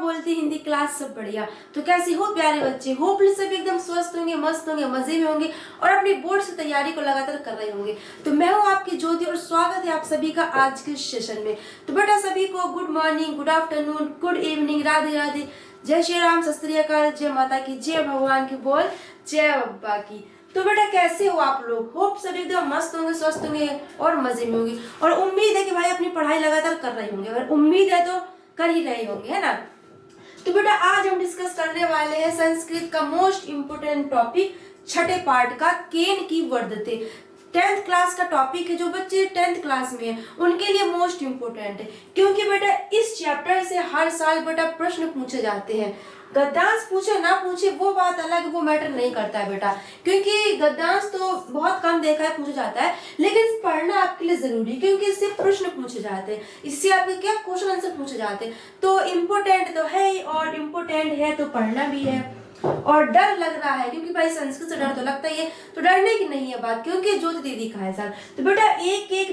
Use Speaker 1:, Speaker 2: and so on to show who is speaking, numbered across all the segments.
Speaker 1: बोलती हिंदी क्लास सब बढ़िया। तो कैसे हो प्यारे बच्चे, होपफुली सब एकदम स्वस्थ होंगे, मस्त होंगे, मजे में होंगे और अपनी बोर्ड से तैयारी को लगातार कर रहे होंगे। तो मैं हूँ आपकी ज्योति और स्वागत है आप सभी का आज के सेशन में। तो बेटा सभी को good morning, good afternoon, good evening, Radhe Radhe, जय श्री राम, सत श्री अकाल, जय माता की, जय भगवान की बोल, जय बप्पा की। तो बेटा कैसे हो आप लोग, होप सब एकदम मस्त होंगे, स्वस्थ होंगे और मजे में होंगे और उम्मीद है कि भाई अपनी पढ़ाई लगातार कर रहे होंगे। अगर उम्मीद है तो कर ही रहे होंगे, है ना। तो बेटा आज हम डिस्कस करने वाले हैं संस्कृत का मोस्ट इम्पोर्टेंट टॉपिक छठे पार्ट का, केन की वर्धते। 10th क्लास का टॉपिक है। जो बच्चे 10th क्लास में है उनके लिए मोस्ट इम्पोर्टेंट है, क्योंकि बेटा इस चैप्टर से हर साल बेटा प्रश्न पूछे जाते हैं। गद्यांश पूछे ना पूछे वो बात अलग, वो मैटर नहीं करता है बेटा, क्योंकि गद्यांश तो बहुत कम देखा है पूछा जाता है, लेकिन पढ़ना आपके लिए जरूरी है क्योंकि इससे प्रश्न पूछे जाते हैं, इससे आपके क्या क्वेश्चन आंसर पूछे जाते हैं। तो इम्पोर्टेंट तो है ही और इम्पोर्टेंट है तो पढ़ना भी है। और डर लग रहा है क्योंकि भाई संस्कृत से डर तो लगता ही है, तो डरने की नहीं है बात, क्योंकि ज्योति दीदी का है सर। तो बेटा एक एक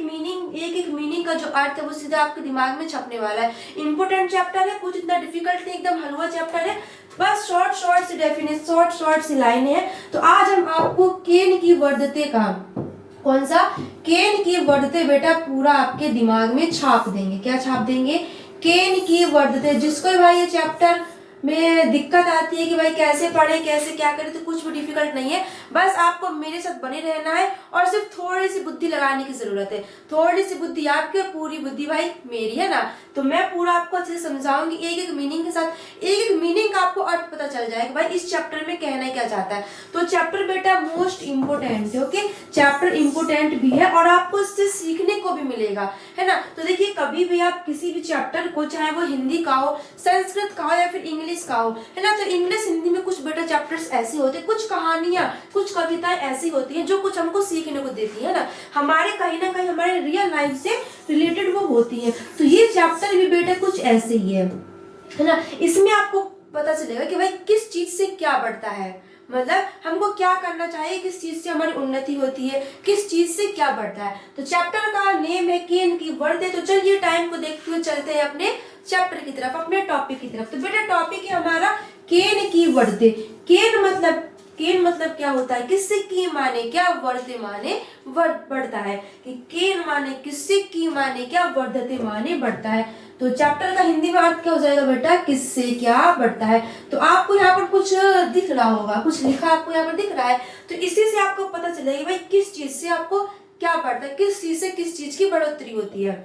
Speaker 1: मीनिंग का जो अर्थ है वो सीधा आपके दिमाग में छपने वाला है। इंपोर्टेंट चैप्टर है, कुछ इतना डिफिकल्ट नहीं, एकदम हलवा चैप्टर है, बस शॉर्ट सी डेफिनेशन, शॉर्ट सी लाइनें हैं। तो आज हम आपको केन की वर्धते का, कौन सा, केन की वर्धते बेटा पूरा आपके दिमाग में छाप देंगे। क्या छाप देंगे? केन की वर्धते। जिसको भाई ये चैप्टर में दिक्कत आती है कि भाई कैसे पढ़े, कैसे क्या करें, तो कुछ भी डिफिकल्ट नहीं है, बस आपको मेरे साथ बने रहना है और सिर्फ थोड़ी सी बुद्धि लगाने की जरूरत है। थोड़ी सी बुद्धि आपकी और पूरी बुद्धि भाई मेरी, है ना। तो मैं पूरा आपको अच्छे से समझाऊंगी, एक एक मीनिंग के साथ, एक एक मीनिंग का आपको अर्थ पता चल जाएगा भाई इस चैप्टर में कहना क्या चाहता है। तो चैप्टर बेटा मोस्ट इम्पोर्टेंट है, ओके। चैप्टर इम्पोर्टेंट भी है और आपको इससे सीखने को भी मिलेगा, है ना। तो देखिए कभी भी आप किसी भी चैप्टर को, चाहे वो हिंदी का हो, संस्कृत का हो या फिर इंग्लिश का हो, है ना, तो इंग्लिश हिंदी में कुछ बेटा चैप्टर्स ऐसे होते हैं, कुछ कहानियां, कुछ कविताएं ऐसी होती हैं जो कुछ हमको सीखने को देती है ना, हमारे कहीं ना कहीं हमारे रियल लाइफ से रिलेटेड वो होती है। तो ये चैप्टर भी बेटा कुछ ऐसे ही है ना। इसमें आपको पता चलेगा कि भाई किस चीज से क्या बढ़ता है, मतलब हमको क्या करना चाहिए, किस चीज से हमारी उन्नति होती है, किस चीज से क्या बढ़ता है। तो चैप्टर का नेम है केन की वर्धते। तो चलिए टाइम को देखते हुए चलते हैं अपने चैप्टर की तरफ, अपने टॉपिक की तरफ। तो बेटा टॉपिक है हमारा केन की वर्धते। केन मतलब क्या होता है, किससे की माने क्या, वर्धते माने बढ़ता है, कि केन माने किससे, की माने क्या, वर्धते माने बढ़ता है। तो चैप्टर का हिंदी में अर्थ क्या हो जाएगा बेटा, किससे क्या बढ़ता है। तो आपको यहाँ पर कुछ दिख रहा होगा, कुछ लिखा आपको यहाँ पर दिख रहा है, तो इसी से आपको पता चलेगा भाई किस चीज से आपको क्या बढ़ता है, किस चीज से किस चीज की बढ़ोतरी होती है।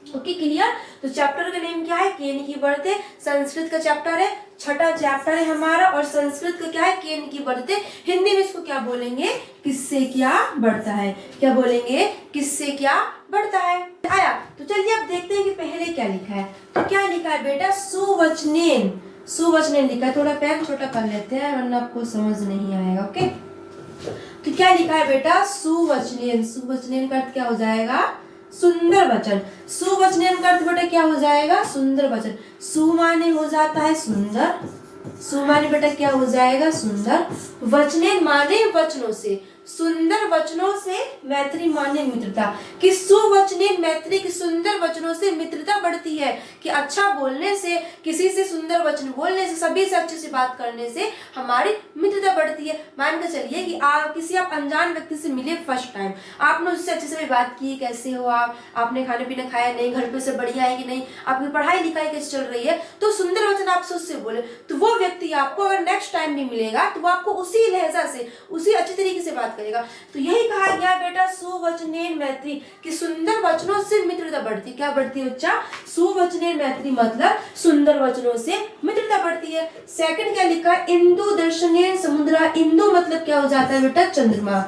Speaker 1: Okay clear. तो चैप्टर का नेम क्या है, केन की बढ़ते। संस्कृत का चैप्टर है, छठा चैप्टर है हमारा, और संस्कृत का क्या है, केन की बढ़ते। हिंदी में इसको क्या बोलेंगे, किससे क्या बढ़ता है। क्या बोलेंगे, किससे क्या बढ़ता है। आया। तो चलिए अब देखते हैं कि पहले क्या लिखा है। तो क्या लिखा है बेटा, सुवचनेन। सुवचनेन लिखा है, थोड़ा पेन छोटा कर लेते हैं वरना आपको समझ नहीं आएगा। ओके, तो क्या लिखा है बेटा, सुवचनेन। सुवचनेन का अर्थ क्या हो जाएगा, सुंदर वचन। सुवचनेन का अर्थ बेटा क्या हो जाएगा, सुंदर वचन। सु माने हो जाता है सुंदर, सु माने बेटा क्या हो जाएगा, सुंदर। वचनेन माने वचनों से, सुंदर वचनों से, मैत्री माने मित्रता, कि सुवचनेन मैत्री की सुंदर वचनों से मित्रता बढ़ती है, कि अच्छा बोलने से, किसी से सुंदर वचन बोलने से, सभी से अच्छे से बात करने से हमारी मित्रता बढ़ती है। मान के चलिए कि किसी आप अनजान व्यक्ति से मिले फर्स्ट टाइम, आपने उससे अच्छे से बात की, कैसे हो आप, आपने खाने पीने खाया नहीं, घर पे से बढ़िया है कि नहीं, आपकी पढ़ाई लिखाई कैसे चल रही है, तो सुंदर वचन आपसे उससे बोले, तो वो व्यक्ति आपको अगर नेक्स्ट टाइम भी मिलेगा तो वो आपको उसी लहजा से, उसी अच्छे तरीके से बात करेगा। तो यही कहा गया बेटा सुवचनेन मैत्री, कि सुंदर वचनों से मित्रता बढ़ती। क्या बढ़ती है बच्चा, सुवचनेन मैत्री मतलब सुंदर वचनों से मित्रता बढ़ती है। सेकंड क्या लिखा है, इंदु दर्शनेन समुद्रा। इंदु मतलब क्या हो जाता है बेटा, चंद्रमा।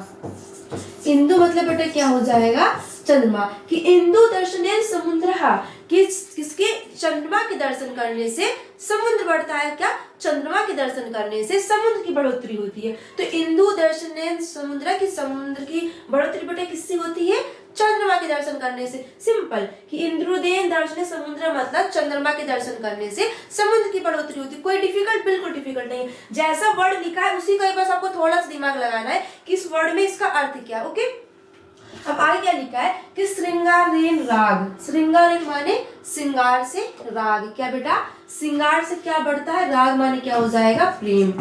Speaker 1: इंदु मतलब बेटा क्या हो जाएगा, चंद्रमा, कि इंदु दर्शनेन समुद्रहा, किसके, चंद्रमा के दर्शन करने से समुद्र बढ़ता है। क्या, चंद्रमा के दर्शन करने से समुद्र की बढ़ोतरी होती है। तो इंदु दर्शनेन समुद्र, की समुद्र की बढ़ोतरी बेटा किससे होती है, चंद्रमा के दर्शन करने से। सिंपल, कि इंद्रोदेन दर्शन समुद्र मतलब चंद्रमा के दर्शन करने से समुद्र की बढ़ोतरी होती है। कोई डिफिकल्ट, बिल्कुल डिफिकल्ट नहीं, जैसा वर्ड लिखा है उसी का बस आपको थोड़ा सा दिमाग लगाना है कि इस वर्ड में इसका अर्थ क्या है। ओके, अब आगे क्या लिखा है कि श्रृंगारेन राग, श्रृंगारेन माने श्रृंगार से राग, क्या बेटा श्रृंगार से क्या बढ़ता है, राग माने क्या हो जाएगा प्रेम,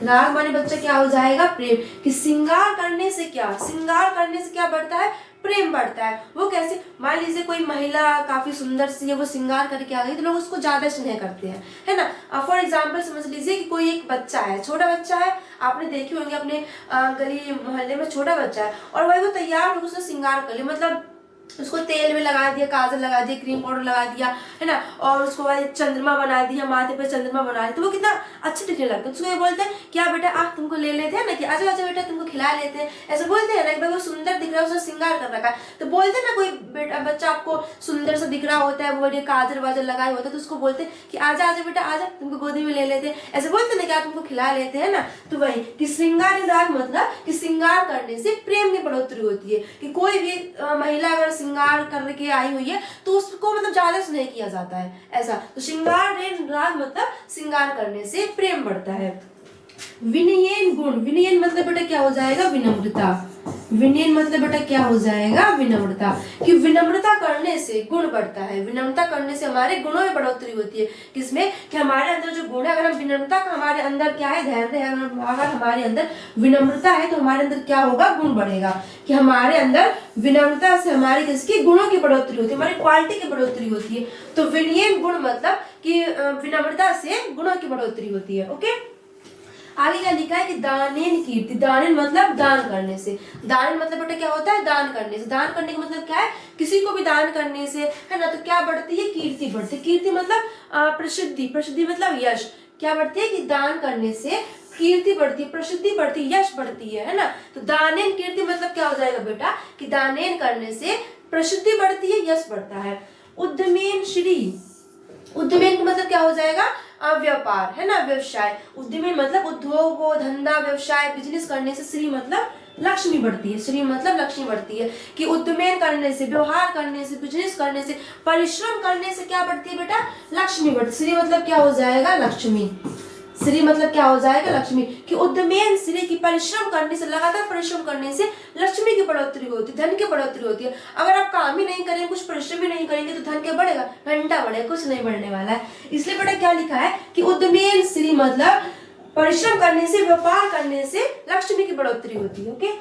Speaker 1: राग माने बच्चा क्या हो जाएगा प्रेम, कि श्रृंगार करने से क्या, श्रृंगार करने से क्या बढ़ता है, प्रेम बढ़ता है। वो कैसे, मान लीजिए कोई महिला काफी सुंदर सी है, वो श्रृंगार करके आ गई तो लोग उसको ज्यादा स्नेह करते हैं, है ना। फॉर एग्जाम्पल समझ लीजिए कि कोई एक बच्चा है, छोटा बच्चा है, आपने देखे होंगे अपने गली मोहल्ले में छोटा बच्चा है और वही वो तैयार होकर उसने श्रृंगार कर लिया, मतलब उसको तेल में लगा दिया, काजल लगा दिया, क्रीम पाउडर लगा दिया, है ना, और उसको बाद चंद्रमा बना दिया, माथे पे चंद्रमा बना दिया, तो वो कितना अच्छा दिखने लगता है। उसको ये बोलते हैं क्या बेटा आप तुमको ले लेते हैं ना, कि आजा आजा बेटा तुमको खिला लेते हैं, ऐसे बोलते हैं ना। एक बार वो सुंदर दिख रहा है, उसने श्रृंगार कर रखा है, तो बोलते हैं ना कोई बेटा बच्चा आपको सुंदर सा दिख रहा होता है, वो बढ़िया काजल वाजल लगाए होता है, तो उसको बोलते हैं कि आजा आजा बेटा आजा तुमको गोदी में ले लेते हैं, ऐसे बोलते हैं ना कि आप तुमको खिला लेते हैं ना। तो वही कि श्रृंगार राग मतलब कि श्रृंगार करने से प्रेम में बढ़ोतरी होती है, कि कोई भी महिला अगर श्रृंगार करके आई हुई है तो उसको मतलब ज्यादा स्नेह किया जाता है, ऐसा। तो श्रृंगार राग मतलब श्रृंगार करने से प्रेम बढ़ता है। विनयन गुण, विनयन मतलब बेटा क्या हो जाएगा विनम्रता, विनयन मतलब बेटा क्या हो जाएगा विनम्रता, कि विनम्रता करने से गुण बढ़ता है, विनम्रता करने से हमारे गुणों में बढ़ोतरी होती है, किसमें कि हमारे अंदर जो गुण है, अगर हम विनम्रता का हमारे अंदर क्या है धैर्य है, अगर हमारे अंदर विनम्रता है तो हमारे अंदर क्या होगा गुण बढ़ेगा, कि हमारे अंदर विनम्रता से हमारी किसकी गुणों की बढ़ोतरी होती है, हमारी क्वालिटी की बढ़ोतरी होती है। तो विनयन गुण मतलब कि विनम्रता से गुणों की बढ़ोतरी होती है। ओके, आगे क्या लिखा है कि दानेन कीर्ति, दानेन मतलब दान करने से, दान मतलब बेटा क्या होता है दान करने से, दान करने का मतलब क्या है किसी को भी दान करने से, है ना, तो क्या बढ़ती है कीर्ति बढ़ती है, कीर्ति मतलब प्रसिद्धि, प्रसिद्धि मतलब यश, क्या बढ़ती है कि दान करने से कीर्ति बढ़ती है, प्रसिद्धि बढ़ती है, यश बढ़ती है ना। तो दानेन कीर्ति मतलब क्या हो जाएगा बेटा कि दानेन करने से प्रसिद्धि बढ़ती है, यश बढ़ता है। उद्यमेन श्री, उद्यमेन का मतलब क्या हो जाएगा व्यापार, है ना, व्यवसाय। उद्यमेन मतलब उद्योग धंधा व्यवसाय बिजनेस करने से श्री मतलब लक्ष्मी बढ़ती है, श्री मतलब लक्ष्मी बढ़ती है, कि उद्यमेन करने से, व्यवहार करने से, बिजनेस करने से, परिश्रम करने से क्या बढ़ती है बेटा लक्ष्मी बढ़ती है। श्री मतलब क्या हो जाएगा लक्ष्मी, श्री मतलब क्या हो जाएगा लक्ष्मी, कि उद्यमेन श्री की परिश्रम करने से, लगातार परिश्रम करने से लक्ष्मी की बढ़ोतरी होती है, धन की बढ़ोतरी होती है। अगर आप काम ही नहीं करेंगे, कुछ परिश्रम ही नहीं करेंगे तो धन क्या बढ़ेगा, घंटा बढ़ेगा, कुछ नहीं बढ़ने वाला है। इसलिए बेटा क्या लिखा है कि उद्यमेन श्री मतलब परिश्रम करने से, व्यापार करने से लक्ष्मी की बढ़ोतरी होती है। ओके,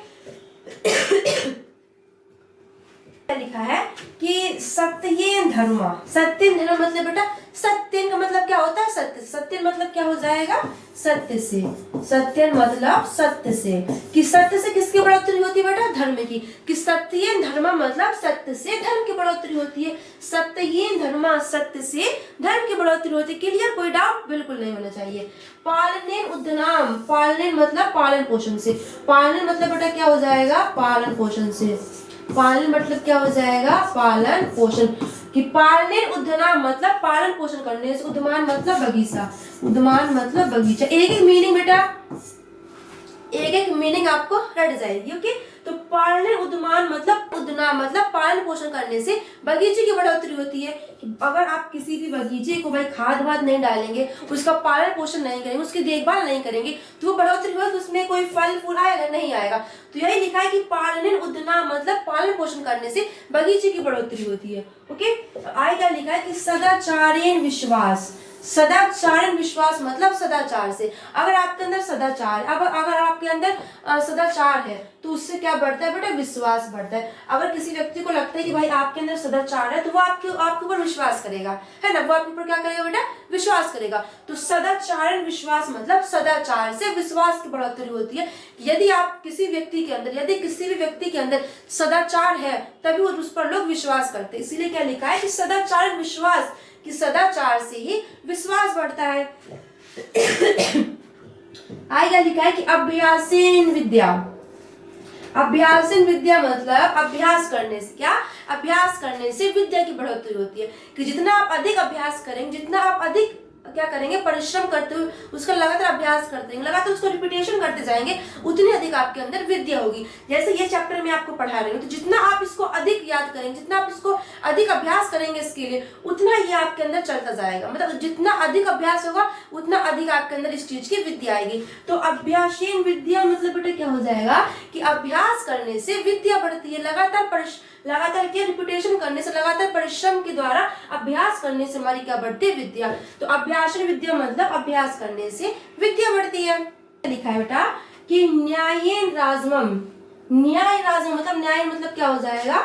Speaker 1: लिखा है कि सत्येन धर्म, सत्येन धर्म मतलब बेटा सत्येन का मतलब क्या होता है सत्य, सत्येन मतलब क्या हो जाएगा सत्य से, सत्येन मतलब सत्य से, कि सत्य से किसकी बढ़ोतरी होती है बेटा धर्म की, कि सत्येन धर्म मतलब सत्य से धर्म की बढ़ोतरी होती है, सत्येन धर्म सत्य से धर्म की बढ़ोतरी होती है। क्लियर, कोई डाउट बिल्कुल नहीं होना चाहिए। पालनेन उद्यनाम, पालनेन मतलब पालन पोषण से, पालन मतलब बेटा क्या हो जाएगा पालन पोषण से, पालन मतलब क्या हो जाएगा पालन पोषण, कि पालनेन उद्यनाम मतलब पालन पोषण करने से, उद्यमान मतलब बगीचा, उद्यमान मतलब बगीचा। एक एक मीनिंग बेटा, एक एक मीनिंग आपको रट जाएगी। ओके, तो पालनेन उद्यमान मतलब उद्यनाम मतलब पालन पोषण करने से बगीचे की बढ़ोतरी होती है। अगर आप किसी भी बगीचे को भाई खाद वाद नहीं डालेंगे, उसका पालन पोषण नहीं करेंगे, उसकी देखभाल नहीं करेंगे, तो वो बढ़ोतरी होगी, उसमें कोई फल फूल आएगा नहीं आएगा। तो यही लिखा है कि पालनेन उद्यनाम मतलब पालन पोषण करने से बगीचे की बढ़ोतरी होती है। ओके, आगे क्या लिखा है कि सदाचारेण विश्वास, सदाचारण विश्वास मतलब सदाचार से, अगर आपके अंदर सदाचार, अगर आपके अंदर सदाचार है तो उससे क्या बढ़ता है बेटा विश्वास बढ़ता है। अगर किसी व्यक्ति को लगता है कि भाई आपके अंदर सदाचार है तो वो आपके ऊपर विश्वास करेगा, है ना, वो आपके ऊपर क्या करेगा बेटा विश्वास करेगा। तो सदाचारण विश्वास मतलब सदाचार से विश्वास की बढ़ोतरी होती है। यदि आप किसी व्यक्ति के अंदर, यदि किसी भी व्यक्ति के अंदर सदाचार है तभी उस पर लोग विश्वास करते हैं। इसीलिए क्या लिखा है कि सदाचारण विश्वास, कि सदाचार से ही विश्वास बढ़ता है। आगे लिखा है कि अभ्यासेन विद्या, अभ्यासेन विद्या मतलब अभ्यास करने से, क्या अभ्यास करने से विद्या की बढ़ोतरी होती है, कि जितना आप अधिक अभ्यास करेंगे, जितना आप अधिक क्या करेंगे, परिश्रम करते हुए उसका लगातार अभ्यास करते हैं, लगातार उसको रिपीटेशन करते जाएंगे, उतनी अधिक आपके अंदर विद्या होगी। जैसे ये चैप्टर मैं आपको पढ़ा रही हूँ, तो जितना आप इसको अधिक याद करेंगे, जितना आप इसको अधिक अभ्यास करेंगे इसके लिए, उतना ये आपके अंदर चलता जाएगा। मतलब जितना अधिक अभ्यास होगा उतना अधिक आपके अंदर इस चीज की विद्या आएगी। तो अभ्यासेन विद्या मतलब बेटा क्या हो जाएगा कि अभ्यास करने से विद्या बढ़ती है। लगातार क्या, रिपीटेशन करने से, लगातार परिश्रम के द्वारा अभ्यास करने से हमारी क्या बढ़ती है, विद्या। तो अभ्यासेन विद्या मतलब अभ्यास करने से विद्या बढ़ती है। लिखा है बेटा कि न्यायेन राजमम, न्याय राजमम मतलब न्याय मतलब क्या हो जाएगा,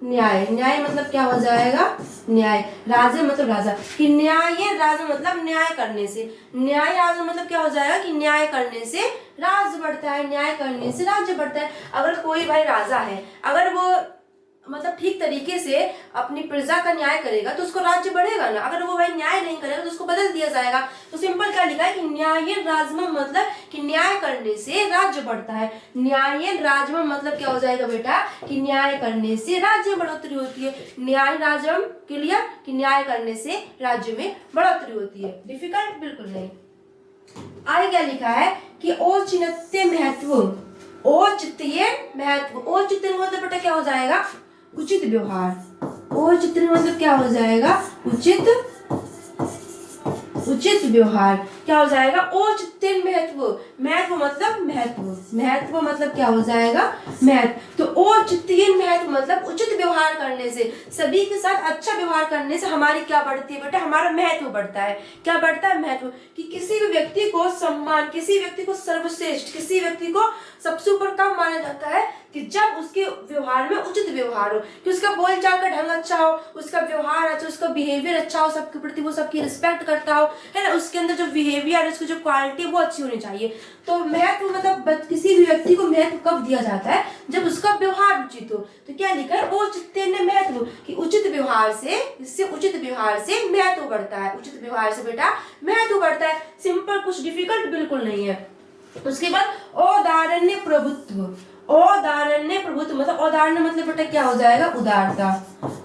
Speaker 1: न्याय। न्याय मतलब क्या हो जाएगा, न्याय। राजा मतलब राजा, कि न्याय राजा मतलब न्याय करने से, न्याय राजा मतलब क्या हो जाएगा कि न्याय करने से राज्य बढ़ता है, न्याय करने से राज्य बढ़ता है। अगर कोई भाई राजा है, अगर वो मतलब ठीक तरीके से अपनी प्रजा का न्याय करेगा तो उसको राज्य बढ़ेगा ना। अगर वो भाई न्याय नहीं करेगा तो उसको बदल दिया जाएगा। तो सिंपल क्या लिखा है कि न्यायेन राजमम मतलब कि न्याय करने से राज्य बढ़ता है। न्यायेन राजमम मतलब क्या हो जाएगा बेटा कि न्याय करने से राज्य में बढ़ोतरी होती है। न्याय राजमम क्लियर, कि न्याय करने से राज्य में बढ़ोतरी होती है। डिफिकल्ट बिल्कुल नहीं। आगे क्या लिखा है कि औचित्य महत्व, औचित्य महत्व, औचित्य मतलब बेटा क्या हो जाएगा, उचित व्यवहार। औचित्य मतलब क्या हो जाएगा, उचित व्यवहार। क्या हो जाएगा, औचित्य महत्व, महत्व मतलब महत्व, महत्व मतलब क्या हो जाएगा, महत्व। तो औचित्य महत्व मतलब उचित व्यवहार करने से, सभी के साथ अच्छा व्यवहार करने से हमारी क्या बढ़ती है बेटा, हमारा महत्व बढ़ता है। क्या बढ़ता है, महत्व। कि किसी भी व्यक्ति को सम्मान, किसी व्यक्ति को सर्वश्रेष्ठ, किसी व्यक्ति को सबसे ऊपर कम माना जाता है कि जब उसके व्यवहार में उचित व्यवहार हो, कि उसका बोलचाल का ढंग अच्छा हो, उसका व्यवहार अच्छा, उसका बिहेवियर अच्छा हो, सबके प्रति वो सबकी रिस्पेक्ट करता हो, है ना। उसके अंदर जो बिहेवियर, उसकी जो क्वालिटी वो अच्छी होनी चाहिए। तो महत्व मतलब किसी भी व्यक्ति को महत्व कब दिया जाता है, जब उसका व्यवहार उचित हो। तो क्या लिखा है, औचित्य महत्व, कि उचित व्यवहार से, इससे उचित व्यवहार से महत्व बढ़ता है। उचित व्यवहार से बेटा महत्व बढ़ता है। सिंपल, कुछ डिफिकल्ट बिल्कुल नहीं है। उसके बाद औदारण्य प्रभुत्व, औदारण्य प्रभुत्व मतलब औदारण्य मतलब बेटा क्या हो जाएगा, उदारता।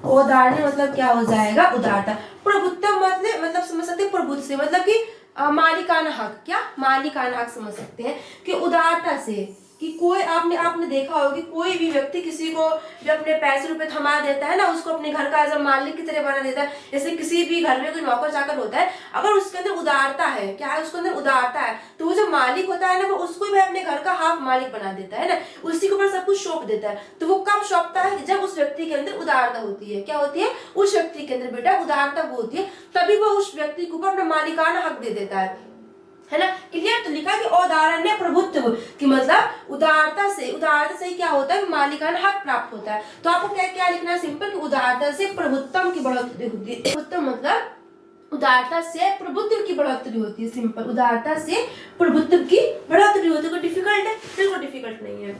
Speaker 1: औदारण्य मतलब क्या हो जाएगा, उदारता। प्रभुत्व मतलब समझ सकते हैं, प्रभुत्व से मतलब कि मालिकाना हक। क्या, मालिकाना हक समझ सकते हैं कि उदारता से, कि कोई आपने देखा होगा कि कोई भी व्यक्ति किसी को जो अपने पैसे रुपए थमा देता है ना, उसको अपने घर का एज मालिक की तरह बना देता है। जैसे किसी भी घर में कोई नौकर चाकर होता है, अगर उसके अंदर उदारता है, क्या है, उसके अंदर उदारता है, तो वो जो मालिक होता है ना, वो उसको भी अपने घर का हाफ मालिक बना देता है ना, उसी के ऊपर सब कुछ सौंप देता है। तो वो कब सौंपता है, जब उस व्यक्ति के अंदर उदारता होती है। क्या होती है, उस व्यक्ति के अंदर बेटा उदारता वो होती है, तभी वो उस व्यक्ति के ऊपर अपना मालिकाना हक दे देता है ना। क्लियर। तो लिखा कि औदारण्य प्रभुत्व की मतलब उदारता से क्या होता है, मालिकाना हक प्राप्त होता है। तो आपको क्या क्या लिखना है, सिंपल, कि उदारता से प्रभुत्व की बढ़ोतरी होती है। प्रभुत्व मतलब उदारता से प्रभुत्व की बढ़ोतरी होती है। सिंपल, उदारता से प्रभुत्व की बढ़ोतरी होती है। कोई डिफिकल्ट है, बिल्कुल डिफिकल्ट नहीं है।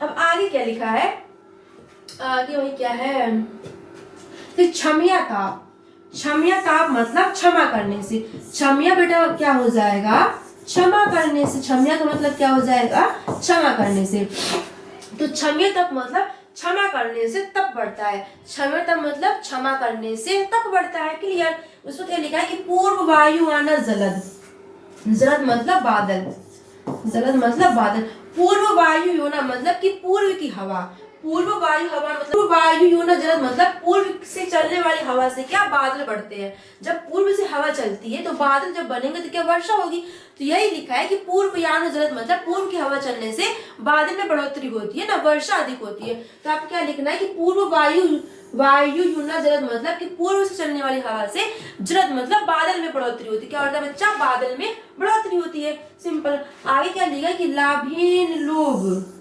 Speaker 1: अब आगे क्या लिखा है, आगे वही क्या है, क्षम्यताप। क्षम्यताप मतलब क्षमा करने से। क्षम्या बेटा क्या हो जाएगा, क्षमा करने से। क्षम्या का मतलब क्या हो जाएगा, क्षमा करने से। तो क्षम्यताप मतलब क्षमा करने से तप बढ़ता है। क्षम्यताप मतलब क्षमा करने से तप बढ़ता है। क्लियर। उसमें क्या लिखा है कि पूर्व वायु आना जलद, जलद मतलब बादल, जलद मतलब बादल। पूर्व वायु योना मतलब कि पूर्व की हवा, पूर्व वायु हवा मतलब वायु योना जलद मतलब पूर्व से चलने वाली हवा से क्या बादल बढ़ते हैं। जब पूर्व से हवा चलती है तो बादल जब बनेंगे तो क्या वर्षा होगी। तो यही लिखा है कि पूर्व यान जलद मतलब पूर्व की हवा चलने से बादल में बढ़ोतरी होती है ना, वर्षा अधिक होती है। तो आपको क्या लिखना है कि पूर्व वायु युना जलद मतलब कि पूर्व से चलने वाली हवा से जलद मतलब बादल में बढ़ोतरी होती है। क्या होता है बच्चा, बादल में बढ़ोतरी होती है। सिंपल। आगे क्या लिखा है कि लाभेन लोभ,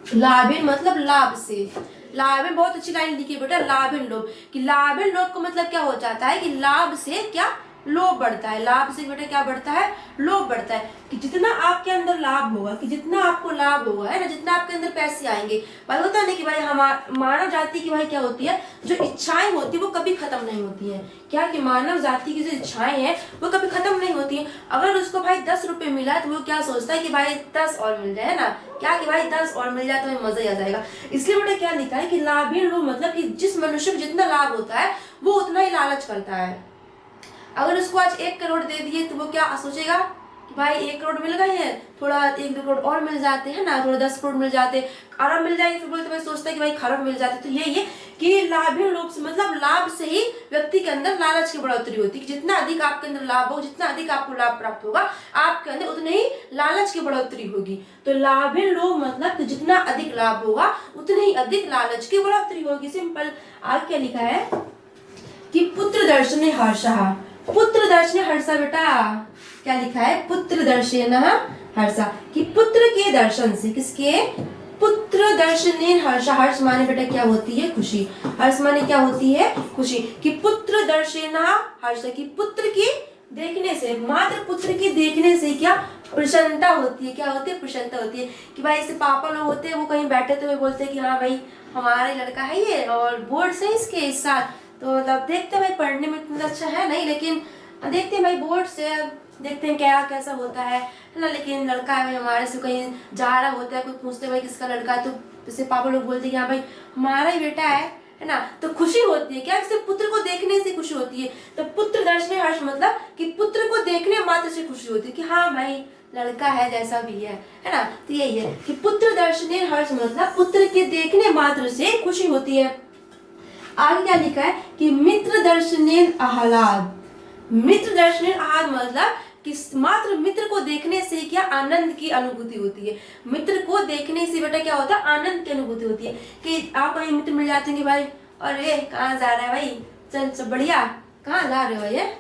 Speaker 1: लाभेन मतलब लाभ से। लाभेन बहुत अच्छी लाइन लिखी बेटा, लाभेन लोभ, कि लाभेन लोभ का मतलब क्या हो जाता है कि लाभ से क्या लोभ बढ़ता है। लाभ से बेटा क्या बढ़ता है, लोभ बढ़ता है। कि जितना आपके अंदर लाभ होगा, कि जितना आपको लाभ होगा है ना, जितना आपके अंदर पैसे आएंगे, भाई होता है ना कि भाई हमारा मानव जाति की भाई क्या होती है, जो इच्छाएं होती है वो कभी खत्म नहीं होती है। क्या कि मानव जाति की जो इच्छाएं हैं वो कभी खत्म नहीं होती है। अगर उसको भाई 10 रुपए मिला तो वो क्या सोचता है कि भाई 10 और मिल जाए, है ना, क्या कि भाई 10 और मिल जाए तो हमें मजा ही आ जाएगा। इसलिए बेटा क्या लिखा है कि लाभेन लोभ मतलब कि जिस मनुष्य को जितना लाभ होता है वो उतना ही लालच करता है। अगर उसको आज 1 करोड़ दे दिए तो वो क्या सोचेगा कि भाई 1 करोड़ मिल गए हैं, थोड़ा 1-2 करोड़ और मिल जाते हैं ना, थोड़ा 10 करोड़ मिल जाते, खराब मिल जाएंगे, फिर बोलते भाई सोचता है कि भाई खराब मिल जाते। तो ये कि लाभहीन लोभ से मतलब लाभ से ही व्यक्ति के अंदर लालच की बढ़ोतरी होती है कि जितना अधिक आपके अंदर लाभ हो, जितना अधिक आपको लाभ प्राप्त होगा आपके अंदर उतने ही लालच की बढ़ोतरी होगी। तो लाभहीन लोभ मतलब कि जितना अधिक लाभ होगा उतने ही अधिक लालच की बढ़ोतरी होगी। सिंपल। आगे क्या लिखा है कि पुत्र दर्शने हर्षः, पुत्र दर्शने हर्षः बेटा क्या लिखा है, पुत्र दर्शेन हर्षः कि पुत्र के दर्शन से, किसके, पुत्र दर्शनेन हर्ष, हर्ष माने बेटा क्या होती है, खुशी, हर्ष माने क्या होती है, खुशी, कि पुत्र दर्शेन हर्ष कि पुत्र की देखने से, मात्र पुत्र की देखने से क्या प्रसन्नता होती है, क्या होती है, प्रसन्नता होती है। कि भाई ऐसे पापा लोग होते हैं वो कहीं बैठे तो वो बोलते हैं कि हाँ भाई हमारा ही लड़का है ये और बोर्ड से इसके इस साल, तो मतलब देखते हैं भाई पढ़ने में इतना अच्छा है नहीं, लेकिन देखते हैं भाई बोर्ड से देखते हैं क्या कैसा होता है ना, लेकिन लड़का है भाई हमारे से कहीं जा रहा होता है, कोई पूछते भाई किसका लड़का है, तो जैसे पापा लोग बोलते हैं कि हाँ भाई हमारा ही बेटा है ना, तो खुशी होती है। क्या जैसे पुत्र को देखने से खुशी होती है। तो पुत्र दर्शने हर्ष मतलब कि पुत्र को देखने मात्र से खुशी होती है कि हाँ भाई लड़का है जैसा भी है ना। तो यही है कि पुत्र दर्शने हर्ष मतलब पुत्र के देखने मात्र से खुशी होती है। आगे क्या लिखा है कि मित्र दर्शने आह्लाद, मित्र दर्शने आह्लाद मतलब कि मात्र मित्र को देखने से क्या आनंद की अनुभूति होती है। मित्र को देखने से बेटा क्या होता है, आनंद की अनुभूति होती है। कि आप कहीं मित्र मिल जाते हैं कि भाई अरे कहाँ जा रहा है भाई, चल सब बढ़िया, कहाँ जा रहे हो भाई,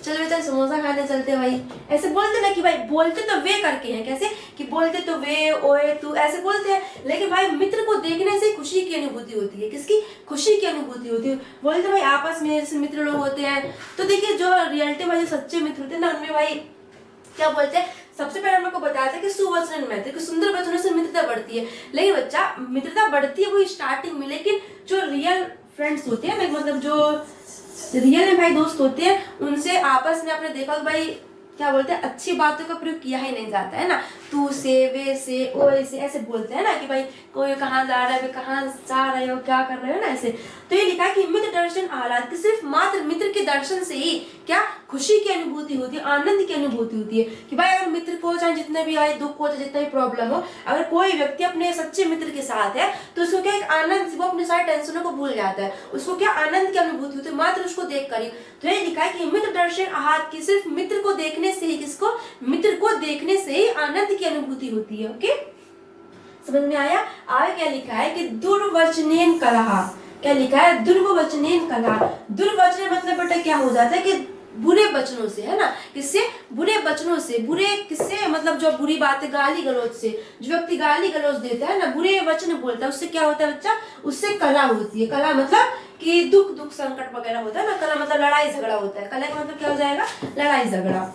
Speaker 1: चल बेटा समोसा खाने चलते भाई, ऐसे बोलते ना कि भाई, बोलते तो वे करके हैं, कैसे कि बोलते तो वे ओए तू ऐसे बोलते हैं, लेकिन भाई मित्र को देखने से खुशी की अनुभूति होती है। किसकी, खुशी की अनुभूति होती है। बोलते भाई आपस में जैसे मित्र लोग होते हैं, तो देखिए जो रियलिटी में जो सच्चे मित्र होते हैं ना उनमें भाई क्या बोलते हैं, सबसे पहले हम लोग को बताया था कि सुवचन मैत्री, कि सुंदर वचनों से मित्रता बढ़ती है। लेकिन बच्चा मित्रता बढ़ती है वो स्टार्टिंग में, लेकिन जो रियल फ्रेंड्स होते हैं मतलब जो रियल में भाई दोस्त होते हैं उनसे आपस में आपने देखा कि भाई क्या बोलते हैं, अच्छी बातों का प्रयोग किया ही नहीं जाता है ना, तू से वे से ओ से ऐसे बोलते हैं ना कि भाई कोई कहाँ जा रहा है, कहाँ जा रहे हो, क्या कर रहे हो ना ऐसे। तो ये लिखा है कि मित्र दर्शन आह्लाद, कि सिर्फ मात्र मित्र के दर्शन से ही क्या खुशी की अनुभूति होती है, आनंद की अनुभूति होती है। कि भाई अगर मित्र को चाहे जितने भी आए दुख हो चाहे जितना भी प्रॉब्लम हो, अगर कोई व्यक्ति अपने सच्चे मित्र के साथ है तो उसको क्या एक आनंद, वो अपने सारे टेंशनों को भूल जाता है, उसको क्या आनंद की अनुभूति होती है मात्र उसको देख कर ही। तो ये लिखा है कि मित्र दर्शन आह्लाद, की सिर्फ मित्र को देखने से ही, किसको, मित्र को देखने से ही आनंद की अनुभूति होती है। ओके, समझ में आया। आगे क्या लिखा है कि दुर्वचनेन कलह, क्या लिखा है, दुर्वचनेन कलह, दुर्वचन मतलब बेटा क्या हो जाता है कि बुरे वचनों से, है ना, किससे, बुरे वचनों से, बुरे किससे मतलब जो बुरी बातें, गाली गलौज से, जो व्यक्ति गाली गलौज देता है ना, बुरे वचन बोलता है, उससे क्या होता है बच्चा, उससे कलह होती है। कलह मतलब कि दुख संकट वगैरह होता है ना, कलह मतलब लड़ाई झगड़ा होता है। कलह का मतलब क्या हो जाएगा, लड़ाई झगड़ा।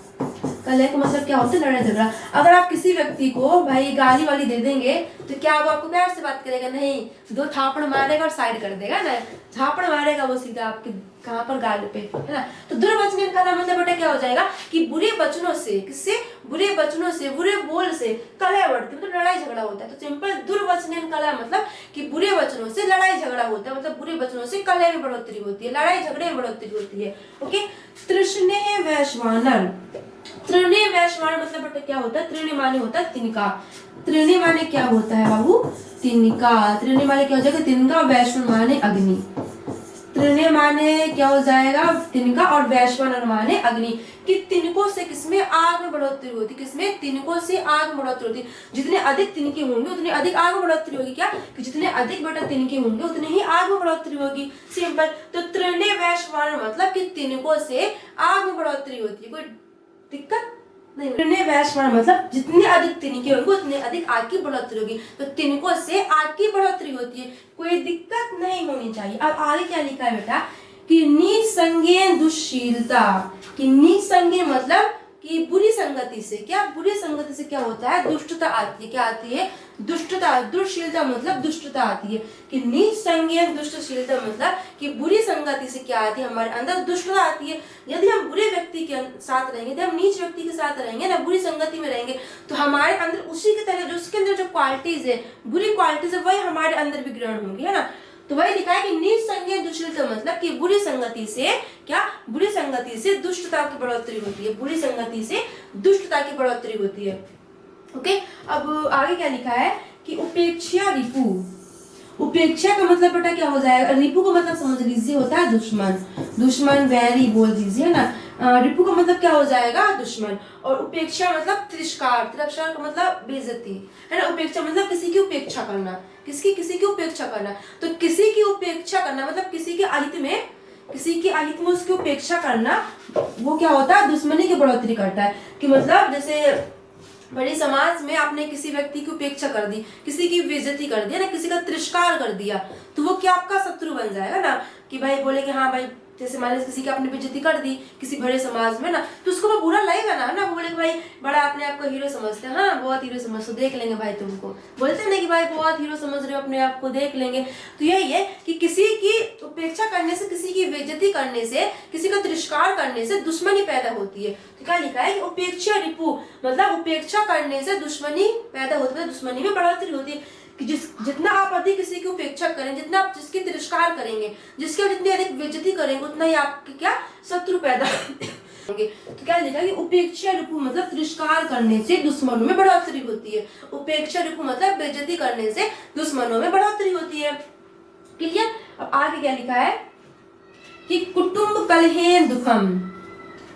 Speaker 1: कलह का मतलब क्या होता है, लड़ाई झगड़ा। अगर आप किसी व्यक्ति को भाई गाली वाली दे देंगे तो क्या वो आपको प्यार से बात करेगा, नहीं, 2 थापड़ मारेगा और साइड कर देगा ना, झापड़ मारेगा वो सीधा आपके कहाँ पर, गाल पे, है ना। तो दुर्वचन का मतलब बेटा क्या हो जाएगा कि बुरे वचनों से, किससे, बुरे वचनों से, बुरे बोल से कलह बढ़ती है, मतलब लड़ाई झगड़ा होता है। तो सिंपल दुर्वचन कलह मतलब कि बुरे वचनों से लड़ाई झगड़ा होता है, मतलब बुरे वचनों से कलह में बढ़ोतरी होती है, लड़ाई झगड़े में बढ़ोतरी होती है। ओके, तृष्णे वैश्वानर, तृणे वैश्वानर मतलब बेटा क्या होता है, तृणे माने होता है तिनका, तृणे माने क्या होता है बाबू, तिनका, तृणे माने क्या हो जाएगा, तिनका, वैश्वान माने अग्नि, तृणे माने क्या हो जाएगा, तिनका, और वैश्वानर माने अग्नि। कि तिनकों से किसमें, आग में बढ़ोतरी होती है, किसमें, तिनकों से आग में बढ़ोतरी होती है। जितने अधिक तिनके होंगे उतनी अधिक आग में बढ़ोतरी होगी। क्या, कि जितने अधिक बेटा तिनके होंगे उतने ही आग में बढ़ोतरी होगी। सिंपल। तो तृणे वैश्वानर मतलब कि तिनकों से आग में बढ़ोतरी होती है, कोई दिक्कत नहीं। तृणे वैश्वानर मतलब जितने अधिक तिनके होंगे उतने अधिक आग की बढ़ोतरी होगी। तो तिनकों से आग की बढ़ोतरी होती है, कोई दिक्कत नहीं होनी चाहिए। अब आगे क्या लिखा है बेटा कि निसंगेन दुश्शीलता, कि निसंगे मतलब कि बुरी संगति से, क्या, बुरी संगति से क्या होता है, दुष्टता आती है। क्या आती है, दुष्टता। दुष्शीलता मतलब दुष्टता आती है। कि निसंगेन दुष्टशीलता मतलब कि बुरी संगति से क्या आती है, हमारे अंदर दुष्टता आती है। यदि हम बुरे व्यक्ति के साथ रहेंगे, यदि हम नीच व्यक्ति के साथ रहेंगे ना, बुरी संगति में रहेंगे, तो हमारे अंदर उसी की तरह जो उसके अंदर जो क्वालिटीज है, बुरी क्वालिटीज है, वही हमारे अंदर भी ग्रहण होंगी, है ना। तो वही लिखा है कि नीच संगति दुष्टता, मतलब कि बुरी संगति से क्या, बुरी संगति से दुष्टता की बढ़ोतरी होती है, बुरी संगति से दुष्टता की बढ़ोतरी होती है। ओके, अब आगे क्या लिखा है कि उपेक्षा रिपु, उपेक्षा का मतलब बेटा क्या हो जाएगा, रिपु का मतलब समझ लीजिए होता है दुश्मन, दुश्मन वैरी बोल दीजिए ना। रिपु का मतलब क्या हो जाएगा, दुश्मन, और उपेक्षा मतलब तिरस्कार, तिरस्कार का मतलब बेइज्जती है ना। उपेक्षा मतलब किसी की उपेक्षा करना, किसी की उपेक्षा करना। तो किसी की उपेक्षा करना मतलब किसी के अहित में, किसी के अहित में उसकी उपेक्षा करना, वो क्या होता है, दुश्मनी की बढ़ोतरी करता है। कि मतलब जैसे बड़े समाज में आपने किसी व्यक्ति की उपेक्षा कर दी, किसी की बेइज्जती कर दी ना, किसी का तिरस्कार कर दिया, तो वो क्या आपका शत्रु बन जाएगा ना। कि भाई बोले कि हाँ भाई, जैसे मान लीजिए किसी की आपने बेइज्जती कर दी किसी बड़े समाज में ना, तो उसको वो बुरा लगेगा ना, वो बोले कि भाई बड़ा अपने आप को हीरो समझते हैं, हाँ बहुत हीरो समझते हो, देख लेंगे भाई तुमको, बोलते हैं ना कि भाई बहुत हीरो समझ रहे हो अपने आप को, देख लेंगे। तो यही है कि किसी की उपेक्षा करने से, किसी की बेइज्जती करने से, किसी का तिरस्कार करने से दुश्मनी पैदा होती है। तो क्या लिखा है कि उपेक्षा रिपु, मतलब उपेक्षा करने से दुश्मनी पैदा होती है, दुश्मनी में बढ़ोतरी होती है। कि जितना आप अधिक किसी की उपेक्षा करें, जितना आप जिसकी तिरस्कार करेंगे, जिसके जितनी अधिक बेइज्जती करेंगे, उतना ही आपके क्या शत्रु पैदा होंगे। तो क्या लिखा है कि उपेक्षा रिपु मतलब तिरस्कार करने से दुश्मनों में बढ़ोतरी होती है। उपेक्षा रिपु मतलब बेइज्जती करने से दुश्मनों में बढ़ोतरी होती है। क्लियर। अब आगे क्या लिखा है कि कुटुंब कलहेन दुखम,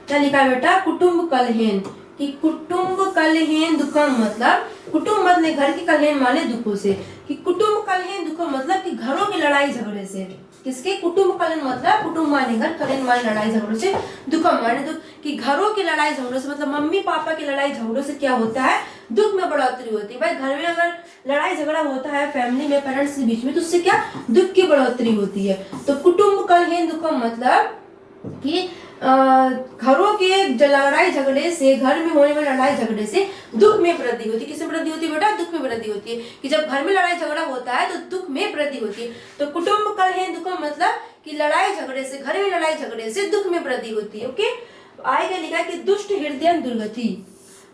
Speaker 1: क्या लिखा है बेटा, कुटुंब कलहेन, कि कुटुंब कलहेन दुखम मतलब, कुटुंब मतलब घर की कलहेन माने दुखों से, कि कुटुंब कलहेन दुखम मतलब कि घरों की लड़ाई झगड़े से। किसके, कुटुंब कलहेन मतलब कुटुंब माने घर, कलहेन माने लड़ाई झगड़ों से, दुखम माने दुख, कि घरों की लड़ाई झगड़ों से मतलब मम्मी पापा की लड़ाई झगड़ों से क्या होता है, दुख में बढ़ोतरी होती है। भाई घर में अगर लड़ाई झगड़ा होता है फैमिली में, पेरेंट्स के बीच में, तो उससे क्या, दुख की बढ़ोतरी होती है। तो कुटुंब कलहेन दुखम मतलब कि घरों के लड़ाई झगड़े से, घर में होने वाले लड़ाई झगड़े से दुख में वृद्धि होती है। किसमें वृद्धि होती है बेटा, दुख में वृद्धि होती है। कि जब घर में लड़ाई झगड़ा होता है तो दुख में वृद्धि होती है। तो कुटुंब कलहेन दुखम मतलब कि लड़ाई झगड़े से, घर में लड़ाई झगड़े से दुख में वृद्धि होती है। ओके, आगे लिखा है कि दुष्ट हृदय दुर्गति,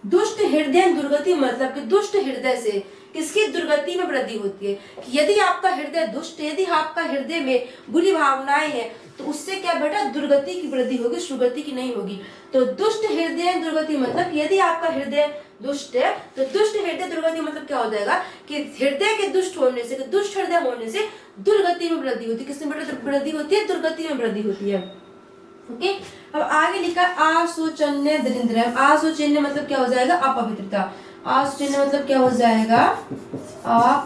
Speaker 1: दुष्ट हृदय दुर्गति मतलब कि दुष्ट हृदय से किसकी दुर्गति में वृद्धि होती है। कि यदि आपका हृदय दुष्ट, यदि आपका हृदय में बुरी भावनाएं हैं, तो उससे क्या बेटा, दुर्गति की वृद्धि होगी, सुगति की नहीं होगी। तो दुष्ट हृदय दुर्गति मतलब यदि आपका हृदय दुष्ट है, तो दुष्ट हृदय दुर्गति मतलब क्या हो जाएगा कि हृदय के दुष्ट होने से, दुष्ट हृदय होने से दुर्गति में वृद्धि होती है। किसमें बेटा वृद्धि होती है, दुर्गति में वृद्धि होती है। ओके, अब आगे लिखा आशोचन्य दरिद्रम, आशोचन्य मतलब क्या हो जाएगा, अपवित्रता, आशोचन्य मतलब क्या हो जाएगा,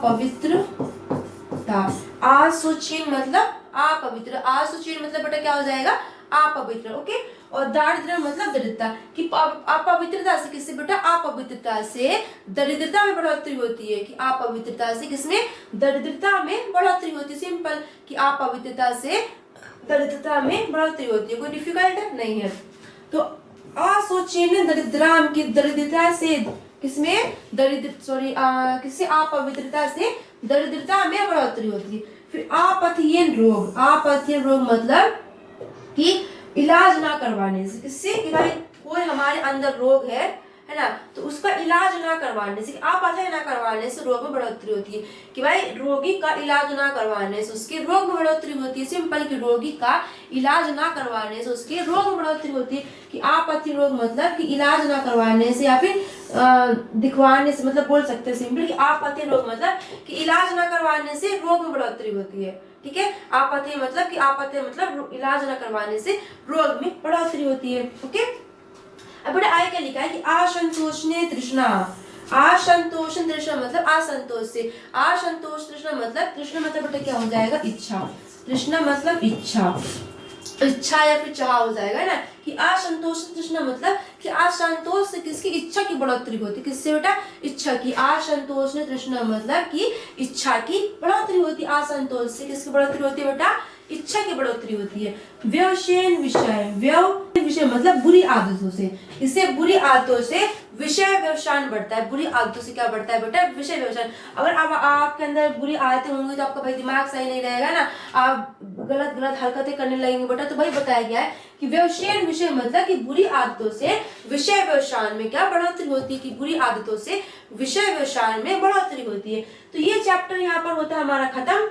Speaker 1: अपवित्रता, आशोचन मतलब अपवित्र, आशोचन मतलब बेटा क्या हो जाएगा, अपवित्र। ओके, और दारिद्र्य मतलब दरिद्रता, कि अपवित्रता से किससे बेटा, अपवित्रता से दरिद्रता में बढ़ोतरी होती है। कि अपवित्रता से किसमें, दरिद्रता में बढ़ोतरी होती है। सिंपल, कि अपवित्रता से दरिद्रता में बढ़ोतरी होती है, कोई डिफिकल्ट नहीं है। तो असोचनीय दरिद्राम की दरिद्रता से किसमें, दरिद्र किससे, अपवित्रता से दरिद्रता में बढ़ोतरी होती है। फिर आपत्तिहीन रोग, आपत्तिहीन रोग मतलब कि इलाज ना करवाने से, किससे, कि भाई कोई हमारे अंदर रोग है ना, तो उसका इलाज ना करवाने से, आप अध्ययन ना करवाने से रोग में बढ़ोतरी होती है। कि भाई रोगी का इलाज ना करवाने से उसके रोग में बढ़ोतरी होती है। सिंपल, कि रोगी का इलाज ना करवाने से उसके रोग में बढ़ोतरी होती है। कि आपत्ति रोग मतलब कि इलाज ना करवाने से या फिर दिखवाने से, मतलब बोल सकते हैं सिंपल कि आपत्ति रोग मतलब कि इलाज ना करवाने से रोग में बढ़ोतरी होती है। ठीक है, आपत्ति मतलब कि आपत्ति मतलब इलाज ना करवाने से रोग में बढ़ोतरी होती है। ओके, अब बेटा आगे क्या लिखा है कि असंतोषने तृष्णा, असंतोषण तृष्णा मतलब असंतोष से, असंतोष तृष्णा मतलब, तृष्णा मतलब बेटा क्या हो जाएगा, इच्छा, तृष्णा मतलब इच्छा, इच्छा या फिर चाह हो जाएगा ना। कि असंतोष तृष्णा मतलब कि असंतोष से किसकी, इच्छा की बढ़ोतरी होती है। किससे बेटा, इच्छा की। असंतोष तृष्णा मतलब कि इच्छा की बढ़ोतरी होती है। असंतोष से किसकी बढ़ोतरी होती है बेटा, इच्छा की बढ़ोतरी होती है। व्यवसायन विषय, व्यव विषय मतलब बुरी आदतों से, इससे बुरी आदतों से विषय व्यवसाय बढ़ता है। बुरी आदतों से क्या बढ़ता है बेटा, विषय व्यवसाय। अगर आपके अंदर बुरी आदतें होंगी तो आपका भाई दिमाग सही नहीं रहेगा ना, आप गलत गलत हरकतें करने लगेंगे बेटा। तो भाई बताया गया है कि व्यवसाय विषय मतलब कि बुरी आदतों से विषय व्यवसाय में क्या बढ़ोतरी होती है, कि बुरी आदतों से विषय व्यवसाय में बढ़ोतरी होती है। तो ये चैप्टर यहाँ पर होता है हमारा खत्म।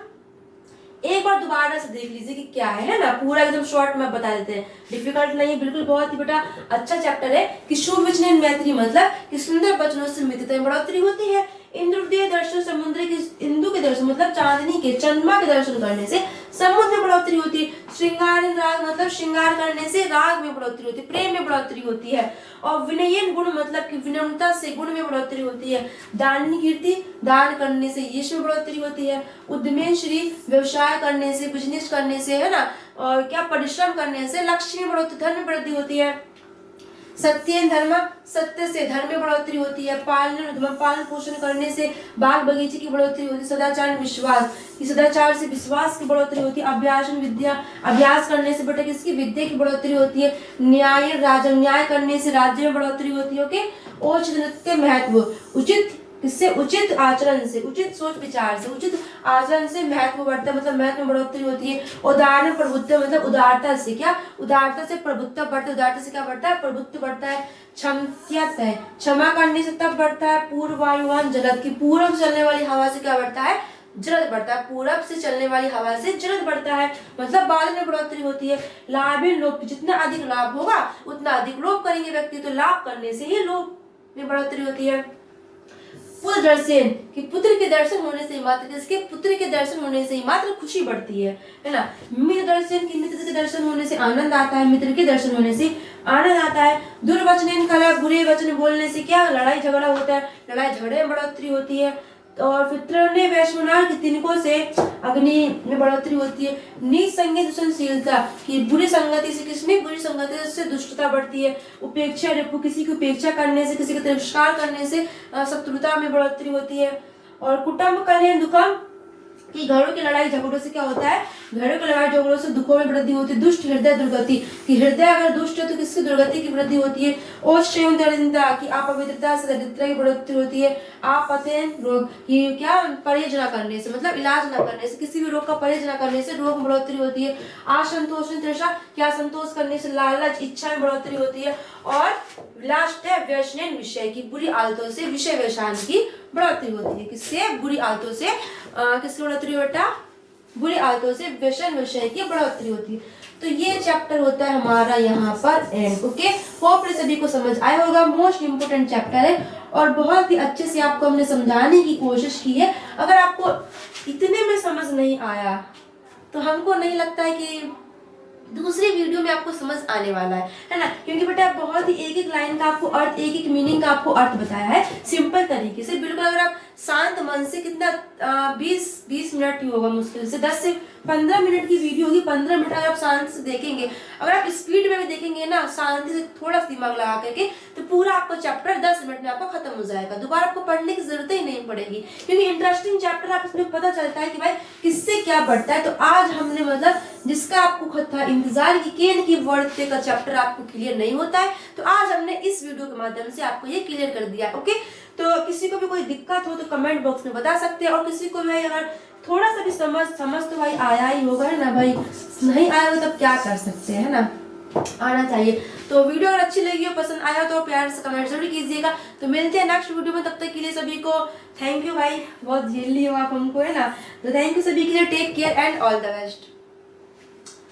Speaker 1: एक बार दोबारा से देख लीजिए कि क्या है ना, पूरा एकदम शॉर्ट में बता देते हैं, डिफिकल्ट नहीं है बिल्कुल, बहुत ही बेटा अच्छा चैप्टर है कि शुभ वचन मैत्री मतलब कि सुंदर वचनों से मित्रता में बढ़ोतरी होती है। इंद्रोदय दर्शन समुद्र के इंदु के दर्शन मतलब चांदनी के चंद्रमा के दर्शन करने से समुद्र में बढ़ोतरी होती है। श्रृंगार राग मतलब श्रृंगार करने से राग में बढ़ोतरी होती है, प्रेम में बढ़ोतरी होती है। और विनयन गुण मतलब कि विनम्रता से गुण में बढ़ोतरी होती है। दान कीर्ति दान करने से यश में बढ़ोतरी होती है। उद्यमेन श्री व्यवसाय करने से बिजनेस करने से है ना, और क्या परिश्रम करने से लक्ष्य में बढ़ोतरी धन में वृद्धि होती है। सत्य धर्म सत्य से धर्म में बढ़ोतरी होती है। पालन पोषण करने से बाग बगीचे की बढ़ोतरी होती है। सदाचार विश्वास सदाचार से विश्वास की बढ़ोतरी होती है। अभ्यास विद्या अभ्यास करने से बेटा किसकी विद्या की बढ़ोतरी होती है। न्याय राजा न्याय करने से राज्य में बढ़ोतरी होती है। ओके, उचित नृत्य महत्व उचित किससे उचित आचरण से उचित सोच विचार से उचित आचरण से महत्व बढ़ता है, मतलब महत्व में बढ़ोतरी होती है। उदाहरण प्रभुत्व मतलब उदारता से क्या उदारता से प्रभुत्व बढ़ता है। उदारता से क्या बढ़ता है प्रभुत्व बढ़ता है। क्षमा करने से तब बढ़ता है। पूर्वायुवान जलद की पूर्व चलने वाली हवा से क्या बढ़ता है जलद बढ़ता है। पूरब से चलने वाली हवा से जलद बढ़ता है, मतलब बादल में बढ़ोतरी होती है। लाभ लोभ जितना अधिक लाभ होगा उतना अधिक लोभ करेंगे व्यक्ति, तो लाभ करने से ही लोभ में बढ़ोतरी होती है। पुत्र दर्शन कि पुत्र के दर्शन होने से मात्र किसके पुत्र के दर्शन होने से ही मात्र खुशी बढ़ती है ना। मित्र दर्शन की मित्र के दर्शन होने से आनंद आता है। मित्र के दर्शन होने से आनंद आता है। दुर्वचन कला बुरे वचन बोलने से क्या लड़ाई झगड़ा होता है, लड़ाई झगड़े में बढ़ोतरी होती है। और फित्रने वैश्वनार की तिनकों से अग्नि में बढ़ोतरी होती है। नीच संगति दूषणशीलता की बुरी संगति से किसमें बुरी संगति से दुष्टता बढ़ती है। उपेक्षा रिपु किसी की उपेक्षा करने से किसी का तिरस्कार करने से शत्रुता में बढ़ोतरी होती है। और कुटुंब कलह दुखम कि घरों की लड़ाई झगड़ों से क्या होता है घरों की लड़ाई झगड़ों से दुखों में वृद्धि होती है। दुष्ट हृदय दुर्गति कि हृदय अगर दुष्ट है तो किसकी दुर्गति की वृद्धि होती है। ओष्ठ्यम दरिद्रता की अपवित्रता से दरिद्रता की बढ़ोतरी होती है। आपतेन रोग की क्या परहेज न करने से मतलब इलाज न करने से किसी भी रोग का परहेज न करने से रोग में बढ़ोतरी होती है। असंतोष तृषा क्या संतोष करने से लालच इच्छा में बढ़ोतरी होती है। और लास्ट है व्यसनेन विषय की बुरी आदतों से विषय व्यसन की बढ़ोतरी होती है। किससे बुरी आदतों से किसकी बढ़ोतरी बेटा बुरी आदतों से व्यसन विषय की बढ़ोतरी होती है। तो ये चैप्टर होता है हमारा यहाँ पर एंड। ओके, होप सभी को समझ आया होगा। मोस्ट इम्पोर्टेंट चैप्टर है और बहुत ही अच्छे से आपको हमने समझाने की कोशिश की है। अगर आपको इतने में समझ नहीं आया तो हमको नहीं लगता है कि दूसरी वीडियो में आपको समझ आने वाला है ना, क्योंकि बेटा बहुत ही एक एक लाइन का आपको अर्थ एक एक मीनिंग का आपको अर्थ बताया है सिंपल तरीके से। बिल्कुल अगर आप शांत मन से कितना 20 मिनट ही होगा मुश्किल से 10 से 15 मिनट की वीडियो होगी। 15 मिनट अगर आप शांति से देखेंगे, अगर आप स्पीड में भी देखेंगे ना शांति से थोड़ा सा दिमाग लगा करके, तो पूरा आपका चैप्टर 10 मिनट में आपका खत्म हो जाएगा। दोबारा आपको पढ़ने की जरूरत ही नहीं पड़ेगी, क्योंकि इंटरेस्टिंग चैप्टर आप इसमें पता चलता है कि भाई किससे क्या बढ़ता है। तो आज हमने मतलब जिसका आपको था इंतजार की केन की वर्ड का चैप्टर आपको क्लियर नहीं होता है, तो आज हमने इस वीडियो के माध्यम से आपको ये क्लियर कर दिया। ओके, तो किसी को भी कोई दिक्कत हो तो कमेंट बॉक्स में बता सकते हैं। और किसी को भी अगर थोड़ा सा भी समझ तो भाई आया ही होगा है ना, भाई नहीं आया हो तब क्या कर सकते हैं ना, आना चाहिए। तो वीडियो अगर अच्छी लगी हो पसंद आया तो प्यार से कमेंट जरूर कीजिएगा। तो मिलते हैं नेक्स्ट वीडियो में, तब तक के लिए सभी को थैंक यू भाई, बहुत झेल लिए हो आप हमको है ना। तो थैंक यू सभी के लिए, take care and all the best.